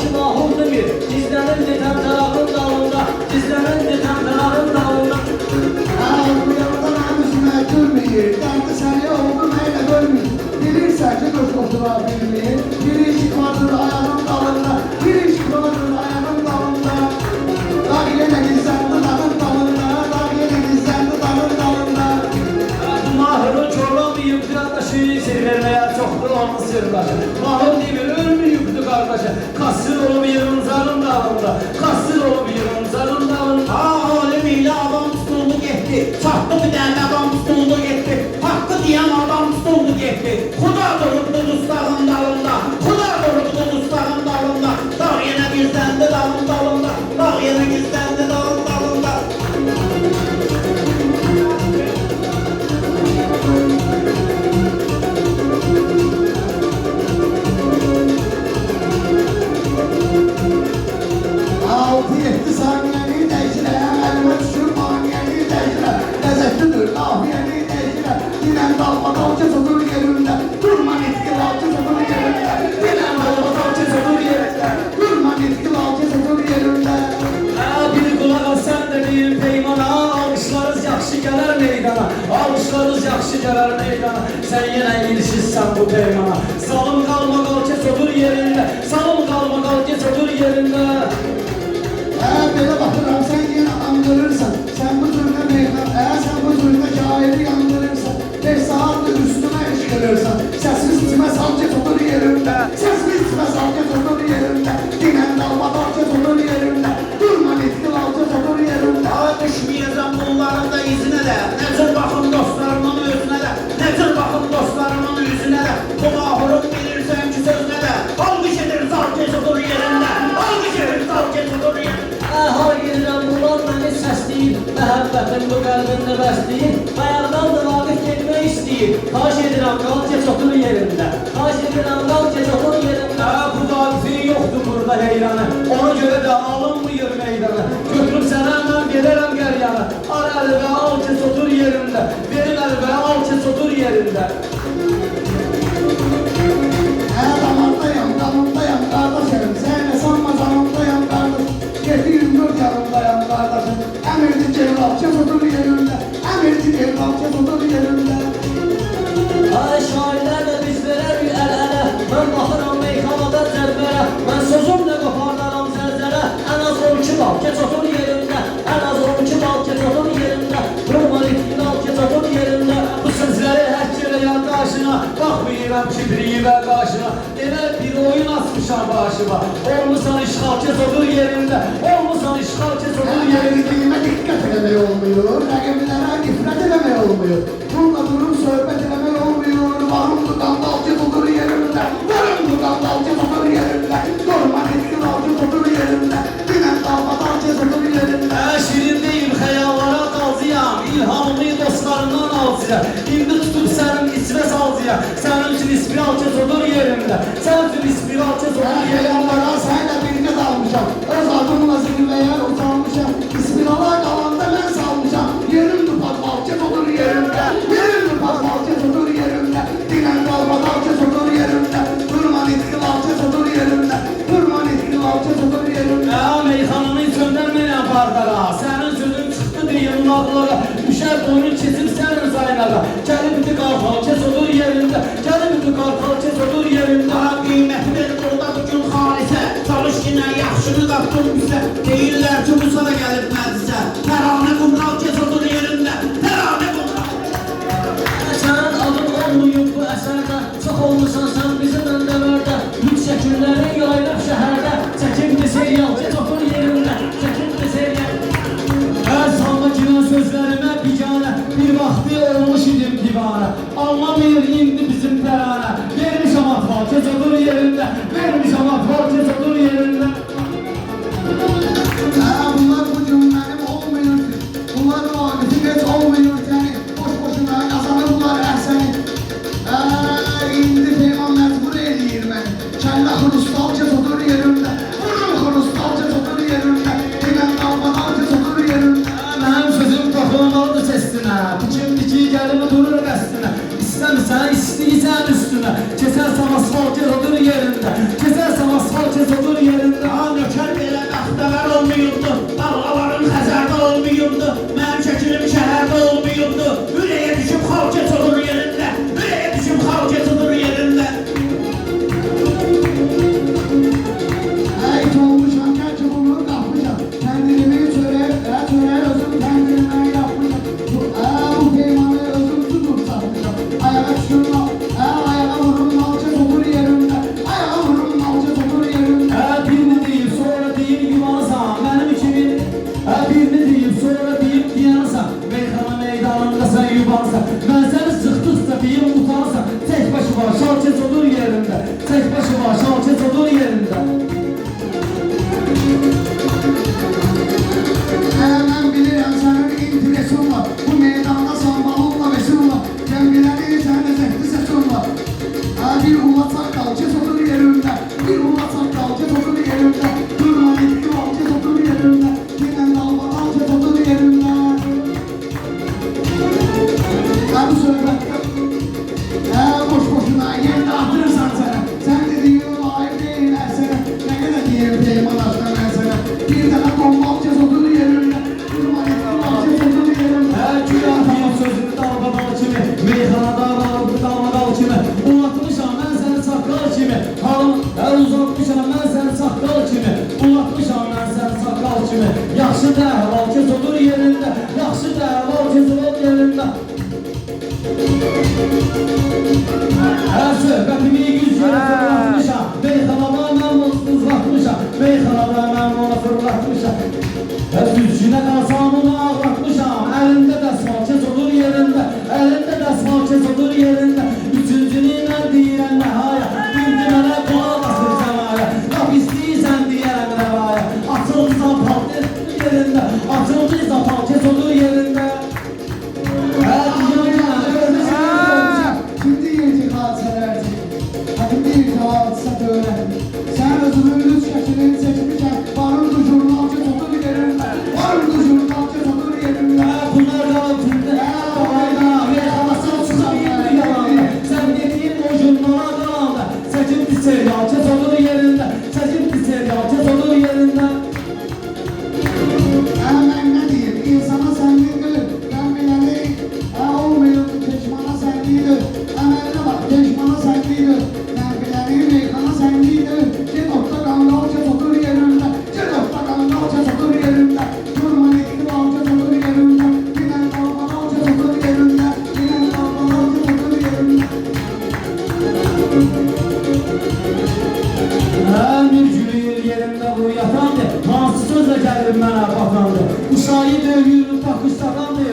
başı mahurdu bir, dizlənirdi təmtərağın dalında, dizlənirdi təmtərağın dalında. Bu yandan əmüsünə gülməyir, dərdi səni oldum elə görmür. Bilirsən ki, göz otura bilmir, bir iş vardır ayağın dalında, bir iş vardır ayağın dalında. Dağ yenə gizləndi dağın dalında, dağ yenə gizləndi dağın dalında. Bu mahırın çorlamayıb, qardaşı verməyə çoxdur onun sırdaşı. Mahır demir, ölməyibdi qardaşı, kasır olub yığıncarın dalında, kasır olub yığıncarın dalında. Alim ilə adam tutuldu getdi, çatdı bir dənə adam tutuldu getdi, haqqı deyən adam tutuldu getdi. Xuda durubdu dustağın dalında, Xuda durubdu dustağın dalında, dağ yenə gizləndi dağın dalında, dağ yenə gizləndi dağın dalında. Altı yetti saniyəni dəyişirəm, əlimə düşür maniyəni dəyişirəm. Ləzzətlidir qafiyəni dəyişirəm, dinən dalmadan kesodur yerində, durman etkilar kesodur yerində. Dinən dalmadan kesodur yerində, durman etkilar kesodur yerində. Bir qulaq al sən də deyim peymana, almışlarız yaxşı gələr meydana, almışlarız yaxşı gələr meydana. Sən yenə ilişirsən bu peymana, salım qalma qal kes odur yerində, salım qalma qal kes odur yerində. Belə baxıram, sən yenə andırırsan, sən bu türdə meydan, sən bu türdə şairi yandırırsan, 5 saatdır üstüme iş kırırsan, sessiz içmə sal kes odur yerində, sessiz içmə sal kes odur yerində, dinən dalmadan kes odur yerində, durman etkilar kes odur yerində. Düşməyəcəm bunların da izinə də, necə baxın dostlarımın özünə də, necə baxın dostlarımın üzünə də, bu mahurun bilirsən ki sözünə də, alqış edir zal kes odur yerində, alqış edir zal kes odur yerində. Har gedirəm bunlar məni səsləyir, məhəbbətim bu qəlbində bəsləyir, bayaqdan da vaqif getmək istəyir, xahiş edirəm qal kes otur yerində, xahiş edirəm qal kes otur yerində. Bu vaqifin yoxdur burada heyranı, ona görə də alınmıyır meydana, götürüb sənə mən gedərəm qəryana, al əli və al kes otur yerində, verin əli və al kes otur yerində. Damardayam, damındayam qardaşım, sən nə sanma canımdayam qardaş, 7-24 yanımdayam qardaşım, əmirdi Cevral kes otur yerində, əmirdi Cevral kes otur yerində. Ay şairlər də biz verər bir əl-ələ, mən baxıram meyxanada cərbərə, mən sözümlə qopardaram zəlzələ, ən az 12 bal kes otur yerində, ən az 12 bal kes otur yerində, Roman itkinal kes otur yerində. Bu sözləri həkk eləyən qarşına, baxmayıram kibriyi və qarşına, elə bir oyun açmışam başıma, olmusan işğal kes otur yerində, olmusan işğal kes otur yerində. Rəqibiyimə diqqət eləmək olmuyor, rəqiblərə nifrət eləmək olmuyor, bununla durum söhbət eləmək olmuyor, varımdı qandal kes otur yerində, varımdı qandal kes otur yerində, dorman etkilar kes otur yerində, dinən dalmadan kes otur yerində. Şirin deyim, xəyallara qalcıyam, ilhamımı dostlarından alcıyam, indi tutub sənin içmə salcıyam, sənin üçün ispiral kes otur yerində, sənin üçün ispiral kes otur yerində. Xəyallara sənlə birgə dalmışam, öz adımla zirvəyə uzanmışam, ispirala qalanda mən salmışam, yerim tupadmal kes otur yerində, yerim tupadmal kes otur yerində, dinən dalmadan kes otur yerində, durman etkilar kes otur yerində, durman etkilar kes otur yerində. Meyxananı söndərməyən bardara, sənin sözün çıxdı deyim lağlara, düşər boyun kesib sənin saynağa, gəlib üdü qartal kes otur yerində, gəlib üdü qartal kes otur yerində. Qara qiyməti ver burada bugün xalisə, çalış yine yaxşını qapdın bizə, deyirlər ki bu sana gəlib mədisə, təranə qumral kes otur yerində, təranə qumral. Sənin adın olmayıb bu əsərdə, çox olmuşsan sən bizim öndəmərdə, lüks şəkillərin yaylaq şəhərdə, çəkimdi serial kes otur yerində, çəkimdi serial. Hər salda girən sözlərimə biganə, bir vaxtı olmuş idim divanə, anlamayır indi bizim təranə, vermişəm atval kes otur yerində, vermişəm atval kes otur yerində. Bunlar bugün mənim olmuyor ki, bunlar vaqifi heç olmuyor səni, boş-boşuna qazanırlar əhsəni. İndi Peyman məcbur eləyir məni, kəllə xırustal kes otur yerində, vurun xırustal kes otur yerində, dinən qalmadan kes otur yerində. Mənim sözüm toxunmalıdır səsinə, bu kimdir ki gəlimi durur qəsdinə, istəmirsən istəyirsən üstünə, kesersən asfalt kes otur yerində, kesersən asfalt kes otur yerində. Ulatmışam mən səni saqqal kimi, ulatmışam mən səni saqqal kimi. Yaxşı da əhval kes otur yerində, yaxşı da əhval kes otur yerində. Hər söhbətimi yüz yerə fırlatmışam, meyxanada mən onu fırlatmışam, meyxanada mən onu fırlatmışam. Düzgünə qalsam onu ağlatmışam, əlində dəsmal kes otur yerində, əlində dəsmal kes otur yerində. Üçüncünü mən deyirəm nəhaya, indi mənə qulaq asır səmaya. Laf istəyirsən deyərəm rəvaya, açıldısan palter yerində, açıldıysa palter otur yerində. Şimdi yiyecek hadiselerdi. Şimdi yiyecek hadise böyle. Sen özünün üst şekilini seçmişken varın duşurnalcı tutur yerinde. Varın duşurnalcı tutur yerinde. Bunlar yalan türde, meyxanasını çıxıb indi yalanda. Sən dediyin o jurnala qalanda, çəkimdi serial kes otur yerində, çəkimdi serial kes otur yerində. Ben ne diyeyim? İnsana senlidir. Ben bileni olmuyor. Peşmana senlidir. Emeline bak. Peşmana senlidir. Ben bileni meyhana senlidir. Gel orta kangalca otur yerinde. Gel orta kangalca otur yerinde. Durma neyini alca otur yerinde. Binen kalmalalca otur yerinde. Binen kalmalalca otur yerinde. Bir gülür yerində bu yatandı, hansı sözlə gəlir mənə batandı. Uşağı döyür, baxış satandı,